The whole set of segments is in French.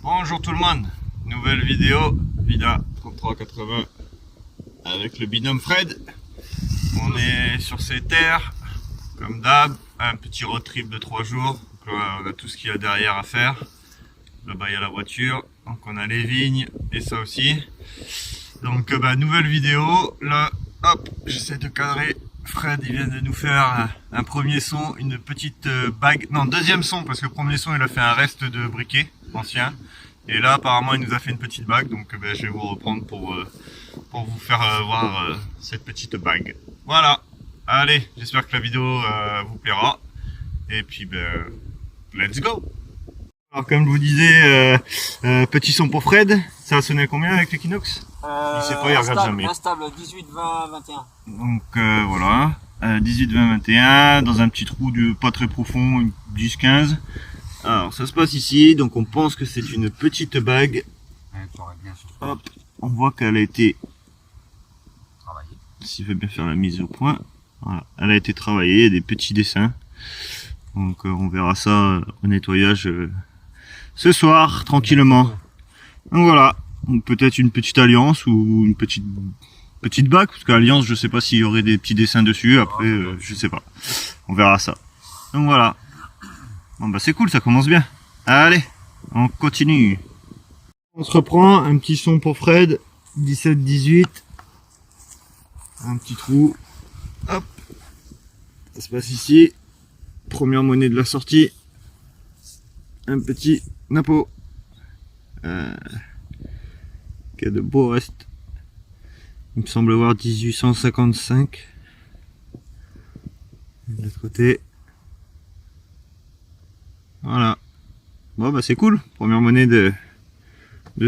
Bonjour tout le monde, nouvelle vidéo Vida 3380 avec le binôme Fred. On est sur ces terres, comme d'hab, un petit road trip de 3 jours. Donc là, on a tout ce qu'il y a derrière à faire. Là-bas il y a la voiture, donc on a les vignes et ça aussi. Donc nouvelle vidéo, là hop, j'essaie de cadrer. Fred il vient de nous faire un premier son, une petite bague, non deuxième son parce que le premier son il a fait un reste de briquet ancien. Et là apparemment il nous a fait une petite bague, donc je vais vous reprendre pour vous faire voir cette petite bague. Voilà, allez, j'espère que la vidéo vous plaira. Et puis let's go. Alors comme je vous disais, petit son pour Fred, ça a sonné combien avec l'Equinox? Il sait pas, il regarde jamais. Instable 18, 20, 21. Donc voilà, 18, 20, 21, dans un petit trou pas très profond, 10, 15. Alors ça se passe ici, donc on pense que c'est une petite bague. Hop, on voit qu'elle a été travaillée. S'il veut bien faire la mise au point, voilà, elle a été travaillée, il y a des petits dessins. Donc on verra ça au nettoyage ce soir, tranquillement. Donc voilà, peut-être une petite alliance ou une petite bague, parce qu'alliance je sais pas s'il y aurait des petits dessins dessus, après je sais pas. On verra ça. Donc voilà. Bon c'est cool, ça commence bien. Allez, on continue. On se reprend, un petit son pour Fred, 17-18. Un petit trou. Hop. Ça se passe ici. Première monnaie de la sortie. Un petit napo. Qui a de beaux restes. Il me semble voir 1855. De l'autre côté. Voilà. Bon c'est cool. Première monnaie de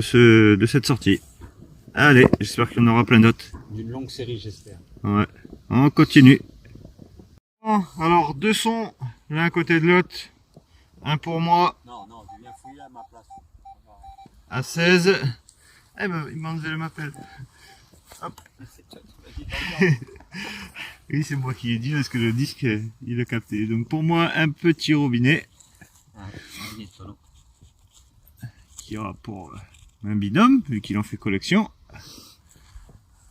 cette sortie. Allez, j'espère qu'il y en aura plein d'autres. D'une longue série, j'espère. Ouais. On continue. Bon, alors deux sons, l'un à côté de l'autre. Un pour moi. Non, je viens fouiller à ma place. À 16. Eh ben, il m'a enlevé le m'appelle. Hop. Oui, c'est moi qui ai dit parce que le disque, il a capté. Donc pour moi, un petit robinet. Qui aura pour un binôme, vu qu'il en fait collection.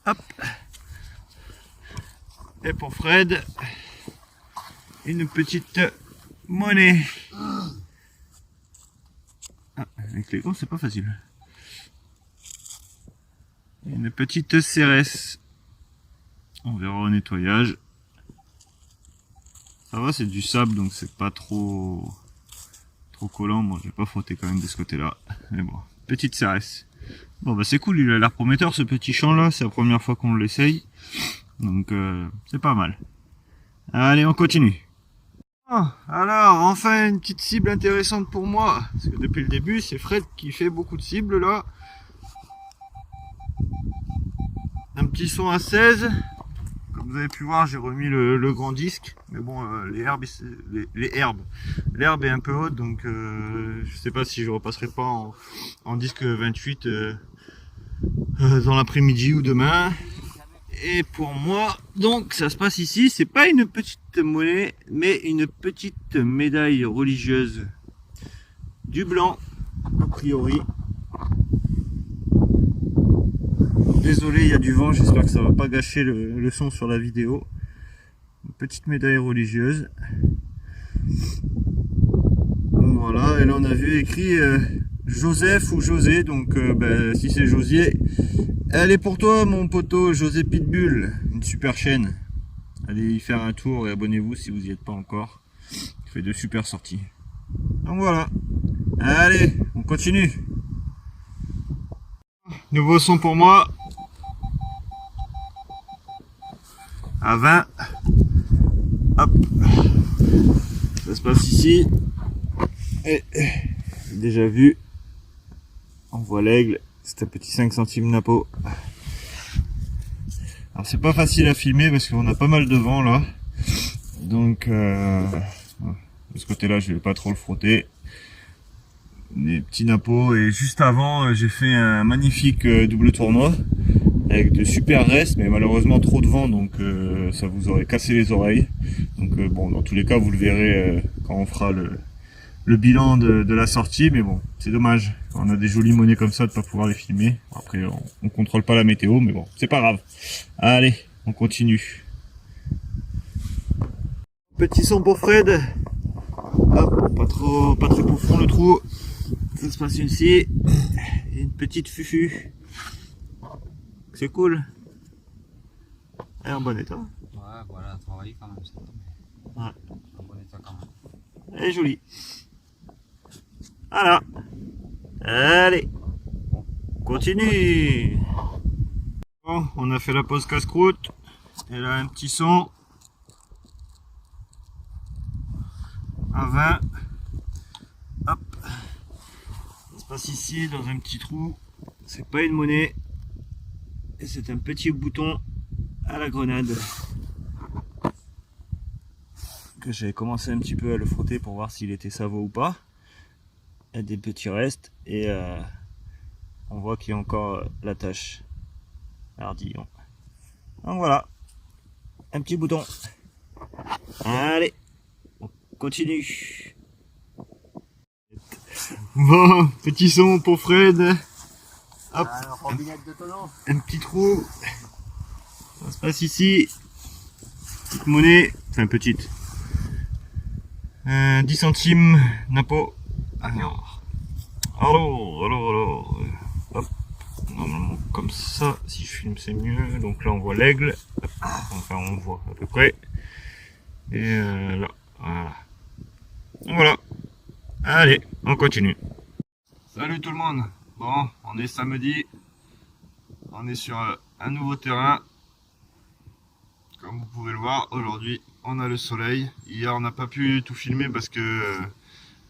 Hop. Et pour Fred, une petite monnaie. Ah, avec les gants, c'est pas facile. Une petite CRS. On verra au nettoyage. Ça va, c'est du sable, donc c'est pas trop collant. Bon, j'ai pas frotté quand même de ce côté-là. Mais bon, petite CRS. Bon, c'est cool, il a l'air prometteur ce petit champ-là. C'est la première fois qu'on l'essaye. Donc, c'est pas mal. Allez, on continue. Alors, enfin, une petite cible intéressante pour moi. Parce que depuis le début, c'est Fred qui fait beaucoup de cibles, là. Un petit son à 16. Comme vous avez pu voir, j'ai remis le grand disque. Mais bon, l'herbe est un peu haute, donc je sais pas si je repasserai pas en disque 28 dans l'après-midi ou demain. Et pour moi, donc ça se passe ici, c'est pas une petite monnaie, mais une petite médaille religieuse. Du blanc, a priori. Désolé, il y a du vent, j'espère que ça va pas gâcher le son sur la vidéo. Une petite médaille religieuse. Donc voilà, et là on a vu écrit Joseph ou José, donc si c'est Josier, elle est pour toi mon poteau, José Pitbull, une super chaîne. Allez y faire un tour et abonnez-vous si vous n'y êtes pas encore. Il fait de super sorties. Donc voilà, allez, on continue. Nouveau son pour moi. À 20. Hop. Ça se passe ici. Et déjà vu. On voit l'aigle. C'est un petit 5 centimes napo. Alors c'est pas facile à filmer parce qu'on a pas mal de vent là. Donc de ce côté là je vais pas trop le frotter. Des petits nappos, et juste avant j'ai fait un magnifique double tournoi avec de super restes, mais malheureusement trop de vent, donc ça vous aurait cassé les oreilles. Donc bon, dans tous les cas vous le verrez quand on fera le le bilan de la sortie, mais bon, c'est dommage. On a des jolies monnaies comme ça de pas pouvoir les filmer. Après, on contrôle pas la météo, mais bon, c'est pas grave. Allez, on continue. Petit son pour Fred. Hop, pas très profond le trou. Ça se passe ici. Une petite fufu. C'est cool. Elle est en bon état. Ouais, voilà, travailler quand même, c'est tout. Ouais. En bon état quand même. Elle est jolie. Voilà. Allez. On continue. Bon, on a fait la pause casse-croûte. Elle a un petit son. Un 20. Hop. Ça se passe ici dans un petit trou. C'est pas une monnaie. Et c'est un petit bouton à la grenade. Que j'avais commencé un petit peu à le frotter pour voir s'il était savot ou pas. Il y a des petits restes et on voit qu'il y a encore la tache. Ardillon. Donc voilà. Un petit bouton. Allez. On continue. Bon, petit son pour Fred. Hop. Robinette de tonneau. Un petit trou. Ça se passe ici. Petite monnaie. Enfin petite. 10 centimes. Napo. Alors. Hop. Normalement comme ça. Si je filme c'est mieux. Donc là on voit l'aigle. Enfin on voit à peu près. Et là. Voilà. Voilà. Allez, on continue. Salut tout le monde. Bon, on est samedi. On est sur un nouveau terrain. Comme vous pouvez le voir, aujourd'hui on a le soleil. Hier on n'a pas pu tout filmer parce que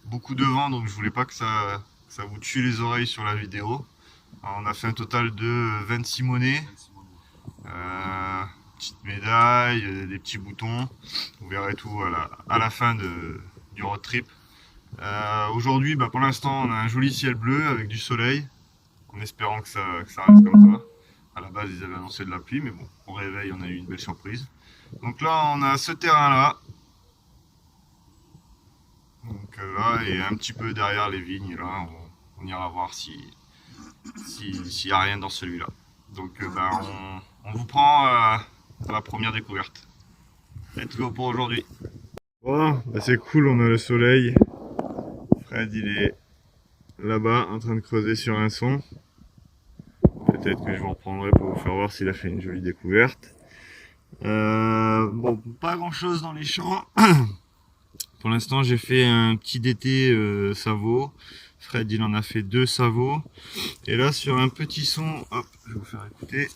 beaucoup de vent, donc je voulais pas que ça vous tue les oreilles sur la vidéo. Alors, on a fait un total de 26 monnaies. Petite médaille, des petits boutons. Vous verrez tout à la fin du road trip. Aujourd'hui, pour l'instant, on a un joli ciel bleu avec du soleil, en espérant que ça reste comme ça. À la base, ils avaient annoncé de la pluie, mais bon, au réveil, on a eu une belle surprise. Donc là, on a ce terrain-là. Donc là, et un petit peu derrière les vignes, là, on ira voir s'il n'y a rien dans celui-là. Donc on vous prend à la première découverte. Let's go pour aujourd'hui. Bon, c'est cool, on a le soleil. Fred, il est là-bas en train de creuser sur un son. Peut-être que je vous reprendrai pour vous faire voir s'il a fait une jolie découverte. Bon, pas grand-chose dans les champs. Pour l'instant, j'ai fait un petit DT savot. Fred, il en a fait 2 savots. Et là, sur un petit son, hop, je vais vous faire écouter.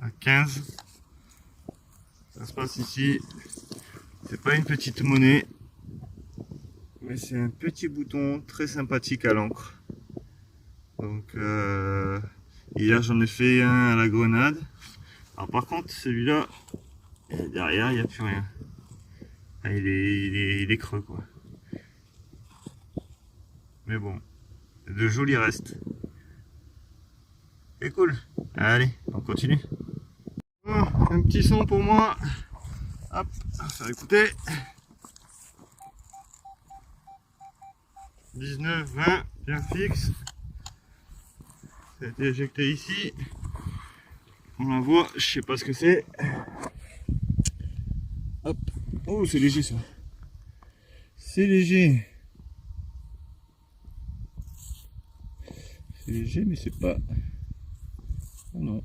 À 15. Ça se passe ici. C'est pas une petite monnaie, mais c'est un petit bouton très sympathique à l'encre. Donc hier j'en ai fait un à la grenade. Alors par contre celui-là, derrière il n'y a plus rien. Il est creux quoi. Mais bon, de jolis restes. C'est cool. Allez, on continue. Oh, un petit son pour moi. Hop, on va faire écouter. 19, 20, bien fixe. Ça a été éjecté ici. On la voit, je sais pas ce que c'est. Hop. Oh, c'est léger ça. C'est léger. C'est léger, mais c'est pas. Oh non.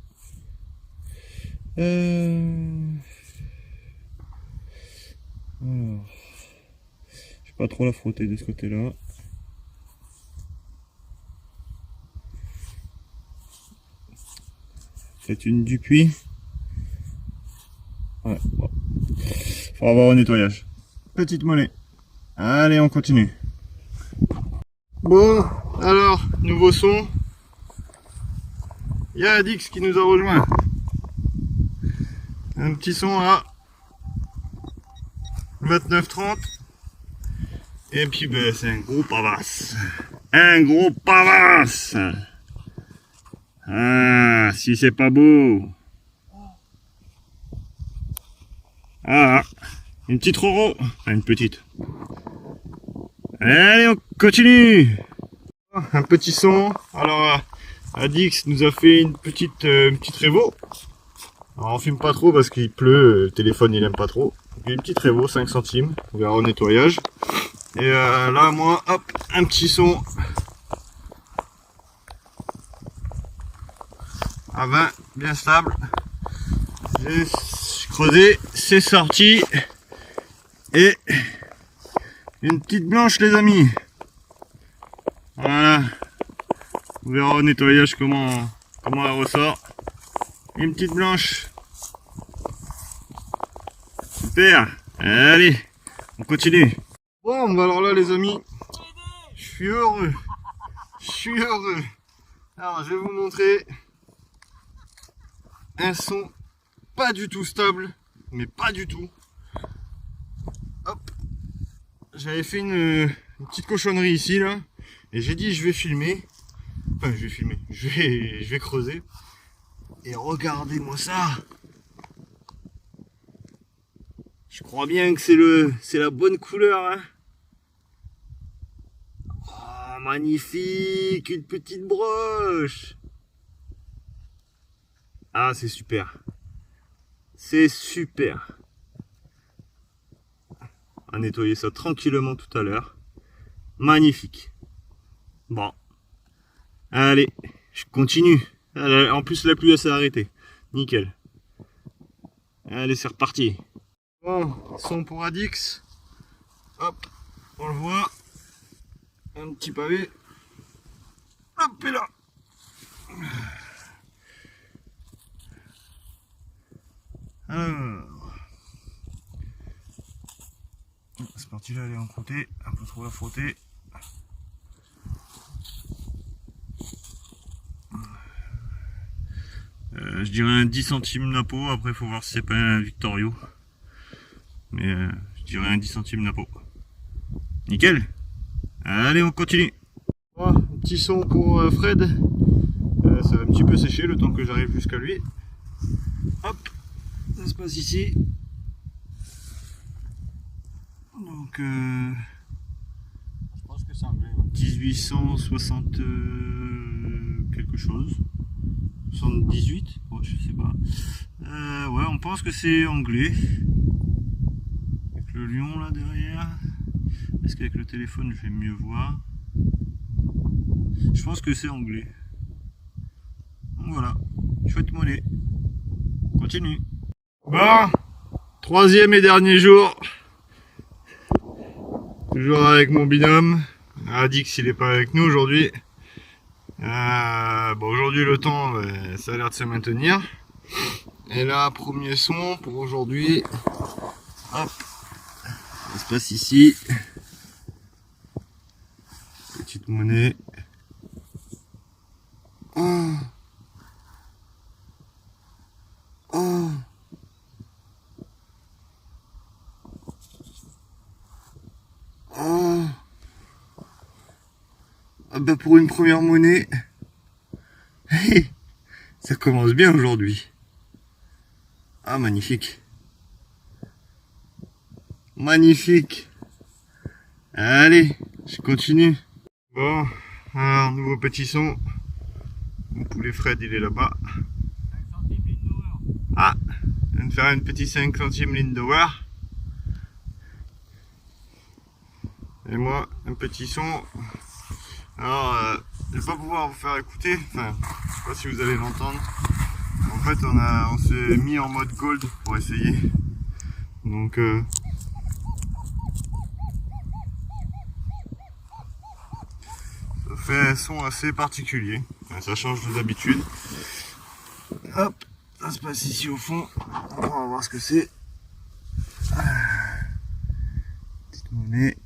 Alors, je vais pas trop la frotter de ce côté-là. C'est une Dupuis. Ouais, bon. Faut avoir au nettoyage. Petite monnaie. Allez, on continue. Bon, alors, nouveau son. Il y a Adix qui nous a rejoint. Un petit son à 29,30. Et puis c'est un gros pavasse. Un gros pavasse. Ah, si c'est pas beau. Ah, Une petite Roro. Enfin, une petite. Allez, on continue. Un petit son. Alors, Adix nous a fait une petite Révo. Alors, on filme pas trop parce qu'il pleut, le téléphone il aime pas trop. Donc, une petite Révo, 5 centimes. On verra au nettoyage. Et là, moi, hop, un petit son. À 20, bien stable. J'ai creusé, c'est sorti. Et une petite blanche, les amis. Voilà. On verra au nettoyage comment elle ressort. Une petite blanche. Super. Allez, on continue. Bon, bah alors là, les amis, je suis heureux. Je suis heureux. Alors, je vais vous montrer un son pas du tout stable, mais pas du tout. Hop, j'avais fait une petite cochonnerie ici là, et j'ai dit je vais filmer. Enfin, je vais filmer, je vais creuser. Et regardez-moi ça. Je crois bien que c'est la bonne couleur. Hein. Oh, magnifique, une petite broche. Ah, c'est super. C'est super. On a nettoyé ça tranquillement tout à l'heure. Magnifique. Bon. Allez, je continue. En plus, la pluie, elle s'est arrêtée. Nickel. Allez, c'est reparti. Bon, son pour Adix. Hop, on le voit. Un petit pavé. Hop, et là. Alors. C'est parti là, elle est en côté. Un peu trop à frotter. Je dirais un 10 centimes la peau. Après, il faut voir si c'est pas un Victorio. Mais je dirais un 10 centimes la peau. Nickel. Allez, on continue. Oh, un petit son pour Fred. Ça va un petit peu sécher le temps que j'arrive jusqu'à lui. Hop, ça se passe ici. Donc, Je pense que c'est anglais. Ouais. 1860 quelque chose. 78, ouais, je sais pas. Ouais, on pense que c'est anglais. Avec le lion là derrière. Est-ce qu'avec le téléphone je vais mieux voir? Je pense que c'est anglais. Donc voilà, chouette monnaie. On continue. Bon, troisième et dernier jour. Toujours avec mon binôme. Adix il est pas avec nous aujourd'hui. Bon, aujourd'hui le temps ça a l'air de se maintenir. Et là, premier son pour aujourd'hui. Hop, ça se passe ici. Petite monnaie. Oh. Oh. Oh. Ah bah pour une première monnaie, ça commence bien aujourd'hui. Ah, magnifique. Magnifique. Allez, je continue. Bon, alors, nouveau petit son. Mon poulet Fred, il est là-bas. 5 centimes Lindauer. Ah, je viens de faire une petite 5 centimes Lindauer. Et moi, un petit son. Alors, je vais pas pouvoir vous faire écouter. Enfin, je sais pas si vous allez l'entendre. En fait, on s'est mis en mode gold pour essayer. Donc, ça fait un son assez particulier. Enfin, ça change de d'habitude. Hop, ça se passe ici au fond. On va voir ce que c'est. Petite monnaie.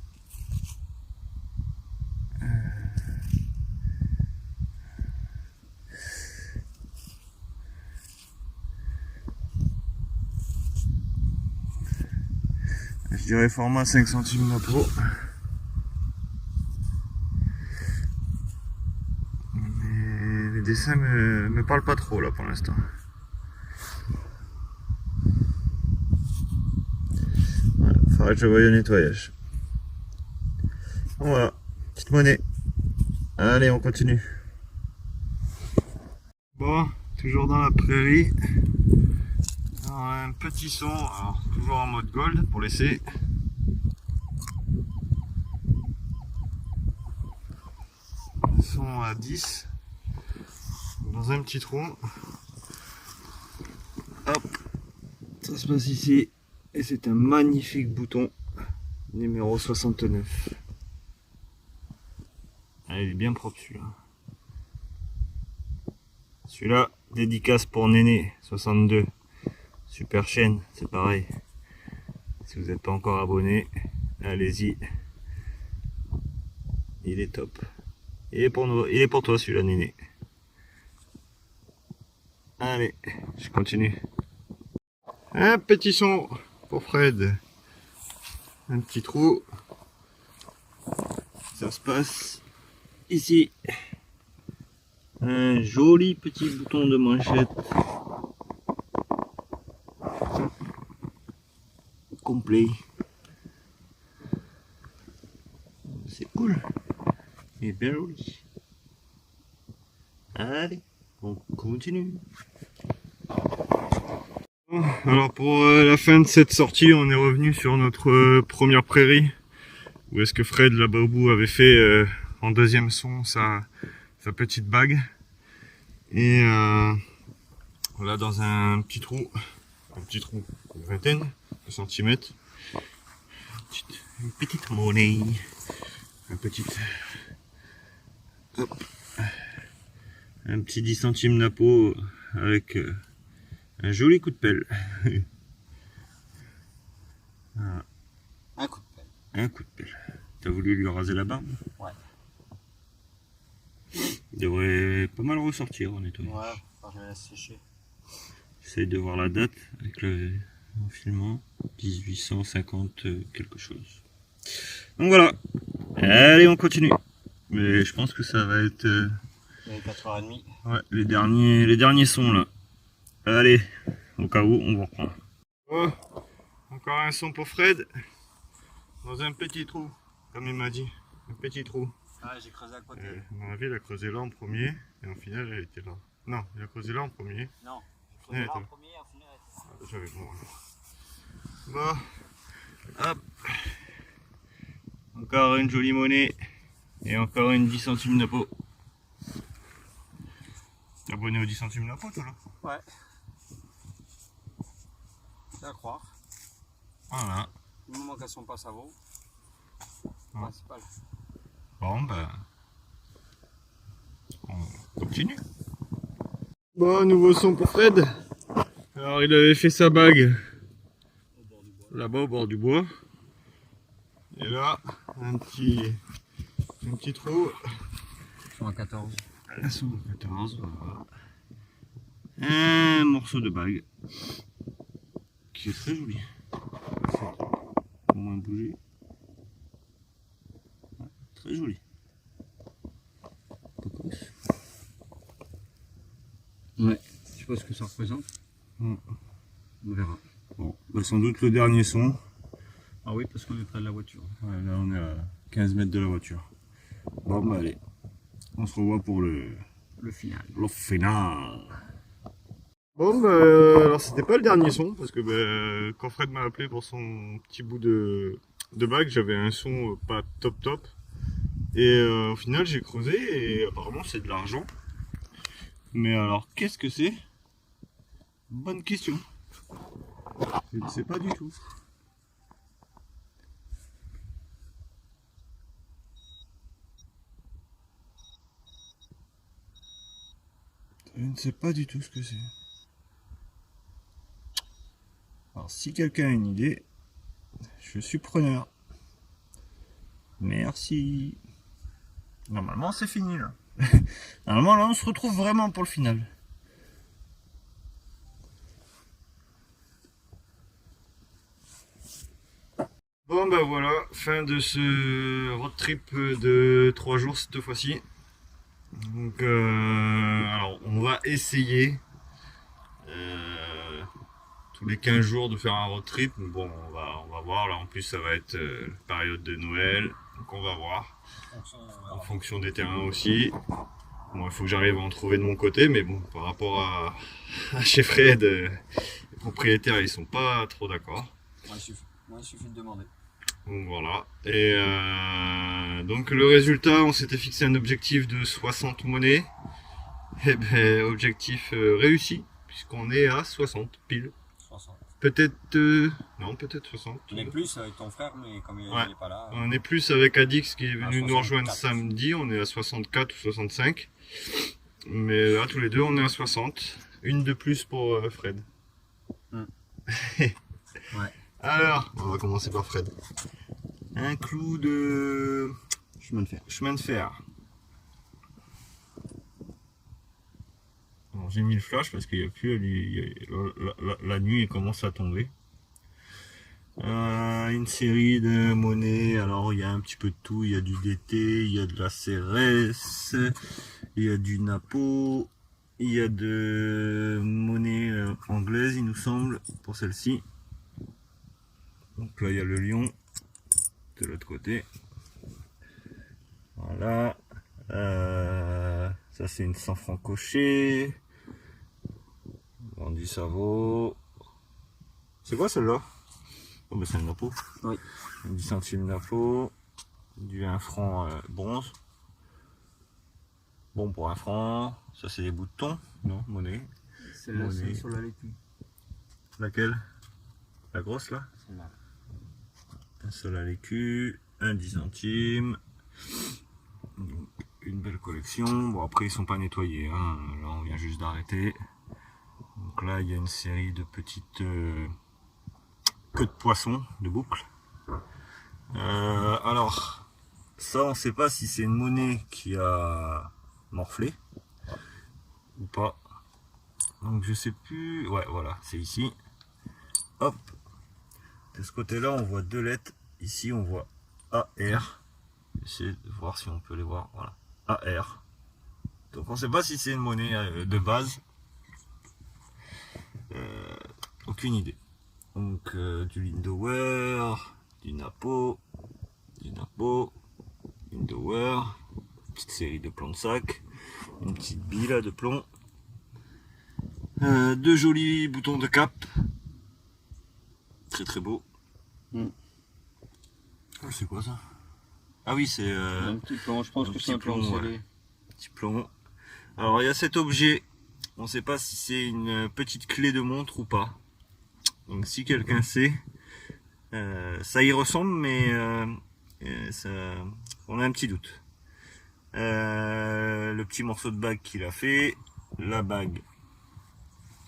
Je dirais format 5 centimes la peau. Mais les dessins me parlent pas trop là pour l'instant. Voilà. Ouais, je voyais au nettoyage. Voilà, petite monnaie. Allez, on continue. Bon, toujours dans la prairie. Alors, un petit son, alors, toujours en mode gold pour laisser. Son à 10. Dans un petit trou. Hop, ça se passe ici. Et c'est un magnifique bouton. Numéro 69. Ah, il est bien propre celui-là. Celui-là, dédicace pour Néné, 62. Super chaîne, c'est pareil. Si vous n'êtes pas encore abonné, allez-y. Il est top. Il est pour toi celui-là, Néné. Allez, je continue. Un petit son pour Fred. Un petit trou. Ça se passe ici. Un joli petit bouton de manchette. Complet. C'est cool. Et bien joli. Allez, on continue. Alors pour la fin de cette sortie, on est revenu sur notre première prairie. Où est-ce que Fred là-bas au bout avait fait en deuxième son sa petite bague. Et voilà, dans un petit trou, une vingtaine de centimètres. Une petite monnaie. Hop, un petit 10 centimes napo avec un joli coup de pelle. Voilà. Un coup de pelle. Un coup de pelle. T'as voulu lui raser la barbe? Ouais. Il devrait pas mal ressortir en nettoyage. Ouais, enfin, je vais la sécher. J'essaye de voir la date avec le filmant. 1850 quelque chose. Donc voilà. Allez, on continue. Mais je pense que ça va être Il est 4h30. ouais, les derniers sons là. Allez, au cas où, on va reprendre. Oh, encore un son pour Fred. Dans un petit trou, comme il m'a dit. Un petit trou. Ah, j'ai creusé à côté. À mon avis, il a creusé là en premier. Et au final, elle était là. Non, il a creusé là en premier. Non, j'ai creusé là en premier, au final. J'avais bon. Bon, hop. Encore une jolie monnaie. Et encore une 10 centimes de pot. T'es abonné aux 10 centimes de pot, toi là? Ouais. C'est à croire. Voilà. Du moment qu'elles sont pas, ça vaut. Ouais. Principal. Bon, ben. On continue. Bon, nouveau son pour Fred. Alors, il avait fait sa bague là-bas au bord du bois. Et là, un petit trou. Sur un 14. Là, sur un 14, voilà. Un morceau de bague qui est très joli. Au moins bougé. Ouais, très joli. Ouais. Je sais pas ce que ça représente. On verra. Bon, bah sans doute le dernier son. Ah oui, parce qu'on est près de la voiture. Ouais, là on est à 15 mètres de la voiture. Bon bah allez, on se revoit pour le final. Le final. Bon bah alors c'était pas le dernier son parce que quand Fred m'a appelé pour son petit bout de bague, j'avais un son pas top. Et au final j'ai creusé et apparemment c'est de l'argent. Mais alors qu'est-ce que c'est? Bonne question. Je ne sais pas du tout. Je ne sais pas du tout ce que c'est. Alors si quelqu'un a une idée, je suis preneur. Merci. Normalement c'est fini là. Normalement là on se retrouve vraiment pour le final. Bon bah voilà, fin de ce road trip de 3 jours cette fois-ci. Donc alors on va essayer tous les 15 jours de faire un road trip. Mais bon, on va voir. Là, en plus, ça va être période de Noël. Donc, on va voir. En fonction des terrains aussi. Bon, il faut que j'arrive à en trouver de mon côté. Mais bon, par rapport à chez Fred, les propriétaires, ils sont pas trop d'accord. Moi, il suffit de demander. Donc voilà. Et donc le résultat, on s'était fixé un objectif de 60 monnaies. Et ben objectif réussi, puisqu'on est à 60 pile. 60. Peut-être non, peut-être 60. On est plus avec ton frère, mais comme il n'est pas là. On est plus avec Adix qui est venu nous rejoindre 64. samedi, on est à 64 ou 65. Mais là tous les deux on est à 60. Une de plus pour Fred. Ouais. Alors, on va commencer par Fred. Un clou de Chemin de fer. chemin de fer. J'ai mis le flash parce qu'il n'y a plus la nuit commence à tomber. Une série de monnaies. Alors il y a un petit peu de tout. Il y a du DT, il y a de la CRS, il y a du Napo, il y a de monnaie anglaise, il nous semble, pour celle-ci. Donc là il y a le lion de l'autre côté. Voilà. Ça c'est une 100 francs cochée. Vendu ça vaut. C'est quoi celle-là? Oh bah c'est un Napo. Oui. 10 centimes Napo. Du 1 franc bronze. Bon pour 1 franc. Ça c'est des boutons. Non, monnaie. Celle-là, c'est sur la laitue. Laquelle? La grosse là? Celle-là. Un seul à l'écu. Un 10 centimes. Donc, une belle collection. Bon après ils sont pas nettoyés. Hein. Là on vient juste d'arrêter. Donc là, il y a une série de petites queues de poisson, de boucles. Alors, ça, on ne sait pas si c'est une monnaie qui a morflé ou pas. Donc, je sais plus. Ouais, voilà, c'est ici. Hop. De ce côté-là, on voit deux lettres. Ici, on voit AR. J'essaie de voir si on peut les voir. Voilà, AR. Donc, on ne sait pas si c'est une monnaie de base. Aucune idée. Donc du Lindauer, du Napo, Lindauer, petite série de plomb de sac, une petite bille là de plomb, deux jolis boutons de cap, très très beau. C'est quoi ça? Ah oui, c'est Un petit plomb, je pense que c'est un plomb scellé. Petit plomb. Alors il y a cet objet. On ne sait pas si c'est une petite clé de montre ou pas. Donc si quelqu'un sait, ça y ressemble, mais on a un petit doute. Le petit morceau de bague qu'il a fait, la bague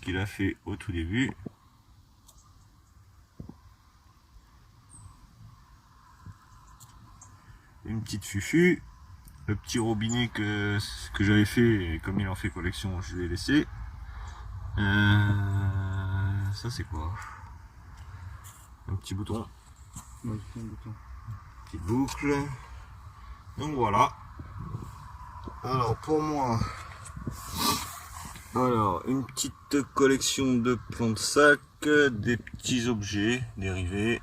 qu'il a fait au tout début. Une petite fufu. Le petit robinet que j'avais fait, et comme il en fait collection, je l'ai laissé. Ça c'est quoi? Un petit bouton. Ouais, c'est un bouton. Petite boucle. Donc voilà. Alors pour moi, alors une petite collection de plomb de sac, des petits objets dérivés,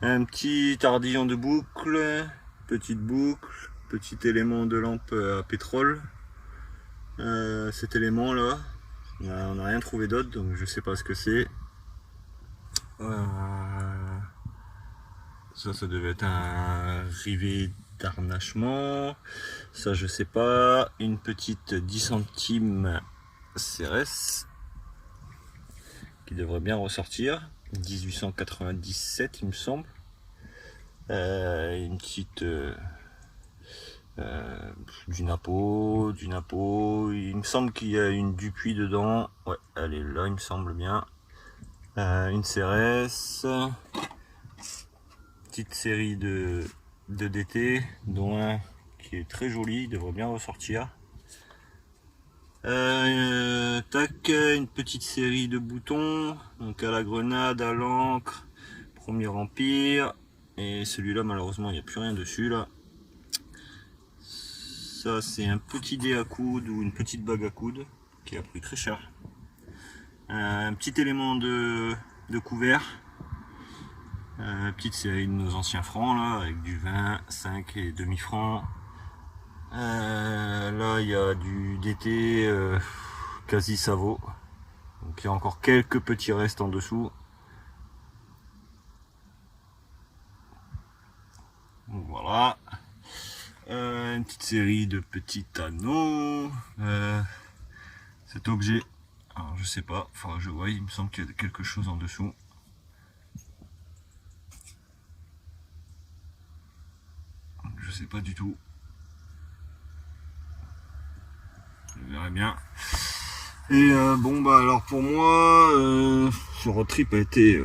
un petit tardillon de boucle, petite boucle. Petit élément de lampe à pétrole. Cet élément là, on n'a rien trouvé d'autre, donc je sais pas ce que c'est. Ça devait être un rivet d'harnachement. Ça je sais pas. Une petite 10 centimes CRS qui devrait bien ressortir. 1897 il me semble. Une petite du Napo, il me semble qu'il y a une Dupuis dedans, ouais, elle est là, il me semble bien. Une CRS, petite série de DT, dont un qui est très joli, il devrait bien ressortir. Tac, une petite série de boutons, donc à la grenade, à l'encre, Premier Empire, et celui-là malheureusement il n'y a plus rien dessus là. Ça c'est un petit dé à coude ou une petite bague à coude qui a pris très cher. Un petit élément de couvert. Petite série de nos anciens francs là, avec du 20, 5 et demi-francs. Là il y a du DT quasi Savo. Donc il y a encore quelques petits restes en dessous. Donc voilà. Une petite série de petits anneaux. Cet objet, alors je sais pas, enfin je vois, il me semble qu'il y a quelque chose en dessous. Je sais pas du tout. Je verrai bien. Et bon bah alors pour moi, ce road trip a été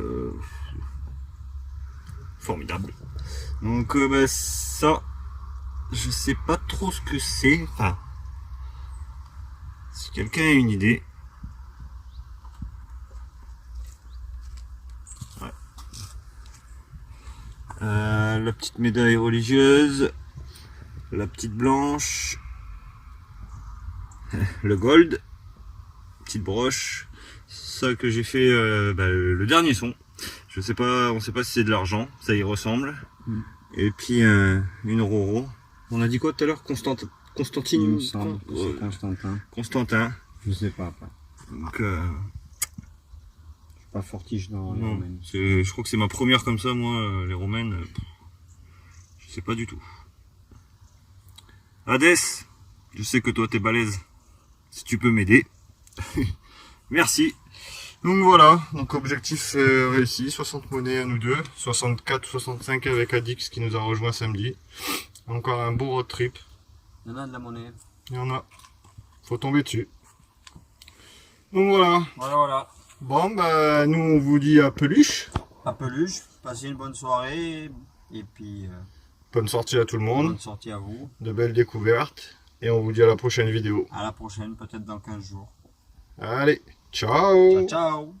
formidable. Donc bah, ça, je sais pas trop ce que c'est. Enfin, si quelqu'un a une idée. Ouais. La petite médaille religieuse, la petite blanche, le gold, petite broche, ça que j'ai fait le dernier son. Je sais pas, on sait pas si c'est de l'argent, ça y ressemble. Et puis une Roro. On a dit quoi tout à l'heure? Constantine. Il me semble que c'est Constantin. Constantin. Je sais pas après. Donc je suis pas fortiche dans les romaines. Je crois que c'est ma première comme ça, moi, les romaines. Je sais pas du tout. Hadès, je sais que toi t'es balèze. Si tu peux m'aider. Merci. Donc voilà, donc objectif réussi, 60 monnaies à nous deux, 64, 65 avec Adix qui nous a rejoint samedi. Encore un beau road trip. Il y en a de la monnaie. Il y en a. Faut tomber dessus. Donc voilà. Voilà. Bon bah nous on vous dit à peluche. À peluche, passez une bonne soirée et puis Bonne sortie à tout le monde. bonne sortie à vous. De belles découvertes. Et on vous dit à la prochaine vidéo. À la prochaine, peut-être dans 15 jours. Allez, ciao. Ciao.